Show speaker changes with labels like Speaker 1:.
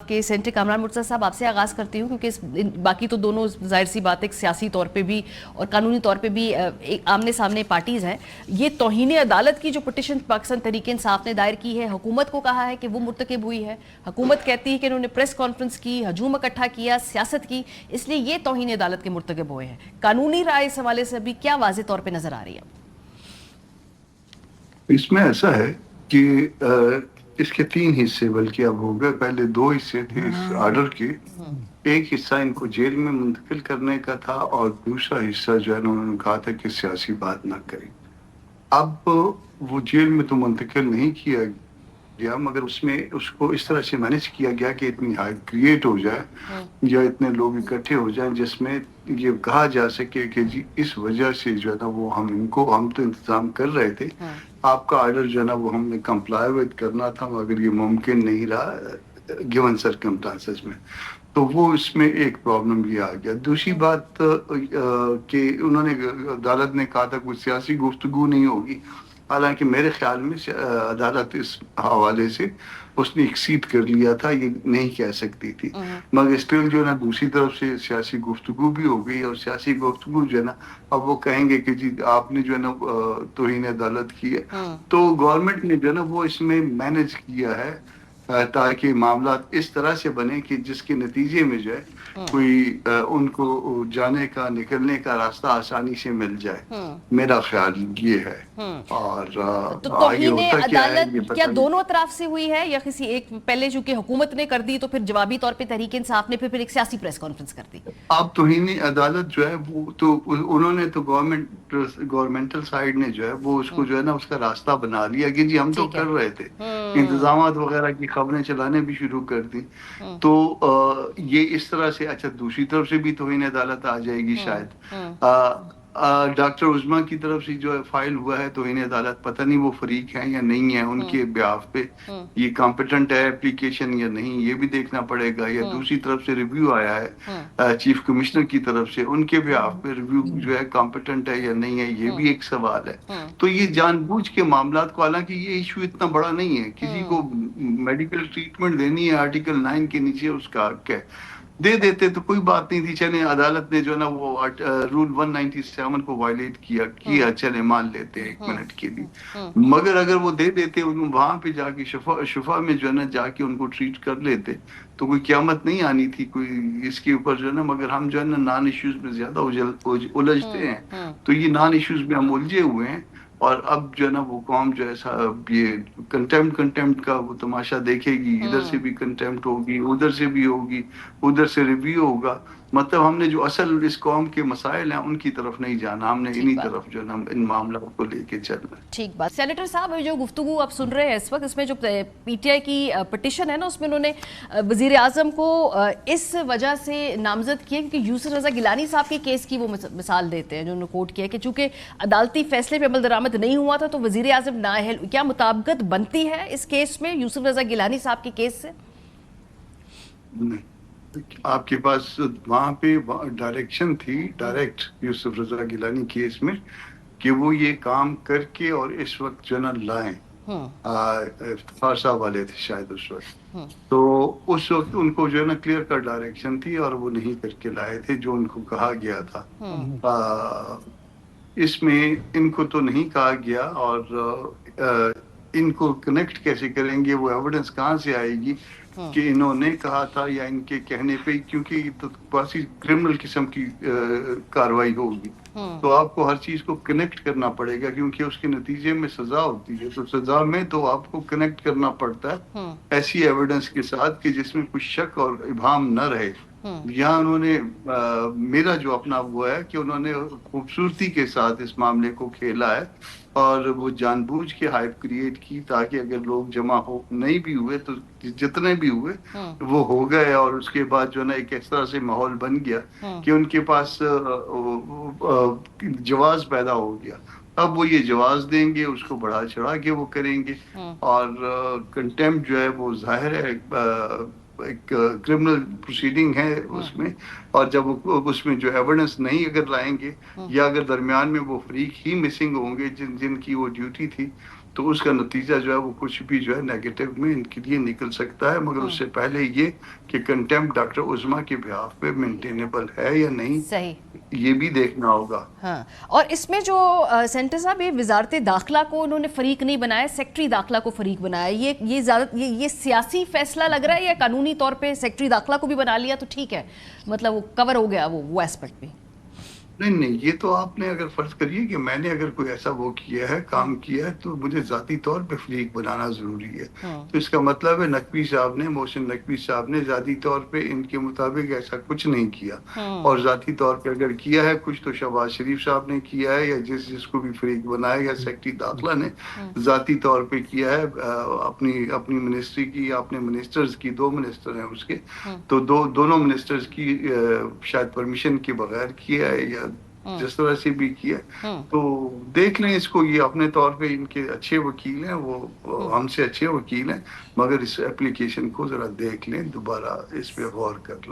Speaker 1: کہ سینٹر کامران مرتضیٰ صاحب آپ سے آغاز کرتی ہوں، کیونکہ باقی تو دونوں ظاہر سی بات ایک سیاسی طور پہ بھی اور قانونی طور پہ بھی آمنے سامنے پارٹیز ہیں. یہ توہین عدالت کی جو پٹیشن پاکستان تحریک انصاف نے دائر کی ہے، حکومت کو کہا ہے کہ وہ مرتکب ہوئی ہے، حکومت کہتی ہے کہ انہوں نے پریس کانفرنس کی، ہجوم اکٹھا کیا، سیاست کی، اس لیے یہ توہین عدالت کے مرتکب ہوئے ہیں. قانونی رائے اس حوالے سے ابھی کیا واضح طور پہ نظر آ رہی ہے؟
Speaker 2: اس میں ایسا ہے کہ اس کے 3 حصے بلکہ اب ہو گئے. پہلے 2 حصے تھے اس آرڈر کے. ایک حصہ ان کو جیل میں منتقل کرنے کا تھا اور دوسرا حصہ جو ہے نا انہوں نے کہا تھا کہ سیاسی بات نہ کریں. اب وہ جیل میں تو منتقل نہیں کیا گیا، مگر اس میں اس کو اس طرح سے مینج کیا گیا کہ اتنی ہائپ کریٹ ہو جائے یا اتنے لوگ اکٹھے ہو جائیں جس میں یہ کہا جا سکے کہ جی اس وجہ سے جو ہے نا وہ ہم تو انتظام کر رہے تھے، آپ کا آرڈر جو ہے نا وہ ہم نے کمپلائی ود کرنا تھا، مگر یہ ممکن نہیں رہا گیون سرکمسٹانسز میں. تو وہ اس میں ایک پرابلم یہ آ گیا. دوسری بات کہ انہوں نے عدالت نے کہا تھا کوئی سیاسی گفتگو نہیں ہوگی، حالانکہ میرے خیال میں عدالت اس حوالے سے اس نے ایکسیڈ کر لیا تھا، یہ نہیں کہہ سکتی تھی. مگر اسٹل جو ہے نا دوسری طرف سے سیاسی گفتگو بھی ہو گئی، اور سیاسی گفتگو جو ہے نا اب وہ کہیں گے کہ جی آپ نے جو ہے نا توہین عدالت کی ہے. تو گورنمنٹ نے جو ہے نا وہ اس میں مینج کیا ہے تاکہ معاملات اس طرح سے بنے کہ جس کے نتیجے میں جو ہے کوئی ان کو جانے کا نکلنے کا راستہ آسانی سے مل جائے. میرا خیال یہ ہے. اور
Speaker 1: تو
Speaker 2: آگے
Speaker 1: توہین
Speaker 2: ہوتا کیا ہے یہ
Speaker 1: عدالت
Speaker 2: پتہ
Speaker 1: کیا
Speaker 2: نہیں.
Speaker 1: دونوں اطراف سے ہوئی ہے یا کسی ایک پہلے چونکہ حکومت نے کر دی تو پھر جوابی طور پہ تحریک انصاف نے پھر ایک سیاسی پریس کانفرنس کر دی؟
Speaker 2: اب توہین عدالت جو ہے وہ تو انہوں نے تو گورنمنٹل سائیڈ نے جو ہے وہ اس کو جو ہے نا اس کا راستہ بنا لیا کہ جی ہم تو کر رہے تھے، انتظامات وغیرہ کی خبریں چلانے بھی شروع کر دی. تو یہ اس طرح سے اچھا دوسری طرف سے بھی توہین عدالت آ جائے گی شاید. ڈاکٹر عظمیٰ کی طرف سے جو فائل ہوا ہے توہین عدالت، پتہ نہیں وہ فریق ہیں یا نہیں ہیں، ان کے بیہاف پہ یہ کمپیٹنٹ ہے اپلیکیشن یا نہیں یہ بھی دیکھنا پڑے گا. یا دوسری طرف سے ریویو آیا ہے چیف کمشنر کی طرف سے، ان کے بیہاف پہ ریویو جو ہے کمپیٹنٹ ہے یا نہیں ہے یہ بھی ایک سوال ہے. تو یہ جان بوجھ کے معاملات کو، حالانکہ یہ ایشو اتنا بڑا نہیں ہے، کسی کو میڈیکل ٹریٹمنٹ دینی ہے آرٹیکل 9 کے نیچے اس کا حق ہے، دے دیتے تو کوئی بات نہیں تھی. چلے عدالت نے جو ہے نا وہ رول 197 کو وائلیٹ کیا چلے مان لیتے ہیں 1 منٹ کے لیے. مگر اگر وہ دے دیتے وہاں پہ جا کے شفا میں جو ہے نا جا کے ان کو ٹریٹ کر لیتے تو کوئی قیامت نہیں آنی تھی کوئی اس کے اوپر جو ہے نا. مگر ہم جو ہے نا نان ایشوز میں زیادہ الجھتے ہیں، تو یہ نان ایشوز میں ہم الجھے ہوئے ہیں. اور اب جو ہے نا وہ قوم جو ہے یہ کنٹمپٹ کا وہ تماشا دیکھے گی، ادھر سے بھی کنٹمپٹ ہوگی، ادھر سے بھی ہوگی، ادھر سے ریویو ہوگا. مطلب ہم نے جو اصل اس قوم کے مسائل ہیں ان کی طرف نہیں جانا، ہم نے انہی طرف جو ہے نا ان معاملات کو لے کے چلنا.
Speaker 1: ٹھیک بات. سینیٹر صاحب جو گفتگو آپ سن رہے ہیں اس وقت، اس میں جو پی ٹی آئی کی پٹیشن ہے نا اس میں انہوں نے وزیر اعظم کو اس وجہ سے نامزد کیا کیونکہ یوسف رضا گیلانی صاحب کے کیس کی وہ مثال دیتے ہیں جو انہوں نے کوٹ کیا کہ چونکہ عدالتی فیصلے پہ عمل درآمد نہیں ہوا تھا تو وزیر اعظم نااہل. کیا مطابقت بنتی ہے اس کیس میں یوسف رضا گیلانی صاحب کے کیس سے؟
Speaker 2: آپ کے پاس وہاں پہ ڈائریکشن تھی ڈائریکٹ یوسف رضا گیلانی کیس میں کہ وہ یہ کام کر کے اور اس وقت جو نا لائیں. افتخار صاحب والے تھے شاید اس وقت. تو اس وقت ان کو جو ہے نا کلیئر کٹ ڈائریکشن تھی اور وہ نہیں کر کے لائے تھے جو ان کو کہا گیا تھا. اس میں ان کو تو نہیں کہا گیا، اور ان کو کنیکٹ کیسے کریں گے، وہ ایویڈنس کہاں سے آئے گی کہ انہوں نے کہا تھا یا ان کے کہنے پہ، کیونکہ یہ تو باسی کرمنل قسم کی کاروائی ہوگی. تو آپ کو ہر چیز کو کنیکٹ کرنا پڑے گا کیونکہ اس کے نتیجے میں سزا ہوتی ہے. تو سزا میں تو آپ کو کنیکٹ کرنا پڑتا ہے ایسی ایویڈنس کے ساتھ کہ جس میں کچھ شک اور ابہام نہ رہے. یہاں انہوں نے میرا جو اپنا وہ ہے کہ انہوں نے خوبصورتی کے ساتھ اس معاملے کو کھیلا ہے اور وہ جان بوجھ کے ہائپ کریٹ کی تاکہ اگر لوگ جمع ہو نہیں بھی ہوئے تو جتنے بھی ہوئے وہ ہو گئے. اور اس کے بعد جو ہے نا ایک اس طرح سے ماحول بن گیا کہ ان کے پاس جواز پیدا ہو گیا. اب وہ یہ جواز دیں گے، اس کو بڑھا چڑھا کے وہ کریں گے. اور کنٹمپٹ جو ہے وہ ظاہر ہے ایک کرمنل پروسیڈنگ ہے اس میں، اور جب اس میں جو ایویڈنس نہیں اگر لائیں گے یا اگر درمیان میں وہ فریق ہی مسنگ ہوں گے جن کی وہ ڈیوٹی تھی تو اس کا نتیجہ جو ہے وہ کچھ بھی جو ہے نیگیٹو میں ان کے لیے نکل سکتا ہے، مگر اس سے پہلے یہ کہ کنٹمپٹ ڈاکٹر عظمیٰ کے بہاف پہ مینٹینیبل ہے یا نہیں،
Speaker 1: صحیح،
Speaker 2: یہ بھی دیکھنا ہوگا.
Speaker 1: ہاں. اور اس میں جو سینٹر صاحب یہ وزارت داخلہ کو انہوں نے فریق نہیں بنایا، سیکٹری داخلہ کو فریق بنایا، یہ سیاسی فیصلہ لگ رہا ہے یا قانونی طور پہ سیکٹری داخلہ کو بھی بنا لیا تو ٹھیک ہے، مطلب وہ کور ہو گیا وہ ایسپیکٹ بھی؟
Speaker 2: نہیں، یہ تو آپ نے اگر فرض کریے کہ میں نے اگر کوئی ایسا وہ کیا ہے، کام کیا ہے، تو مجھے ذاتی طور پہ فریق بنانا ضروری ہے. تو اس کا مطلب ہے نقوی صاحب نے، محسن نقوی صاحب نے ذاتی طور پہ ان کے مطابق ایسا کچھ نہیں کیا، اور ذاتی طور پہ اگر کیا ہے کچھ تو شہباز شریف صاحب نے کیا ہے، یا جس کو بھی فریق بنایا یا سیکٹری داخلہ نے ذاتی طور پہ کیا ہے، اپنی منسٹری کی، اپنے منسٹرز کی، 2 منسٹر ہیں اس کے، تو دونوں منسٹرز کی شاید پرمیشن کے بغیر کیا ہے یا جس طرح سے بھی کیا. تو دیکھ لیں اس کو، یہ اپنے طور پہ ان کے اچھے وکیل ہیں، وہ ہم سے اچھے وکیل ہیں، مگر اس اپلیکیشن کو ذرا دیکھ لیں، دوبارہ اس پہ غور کر لیں.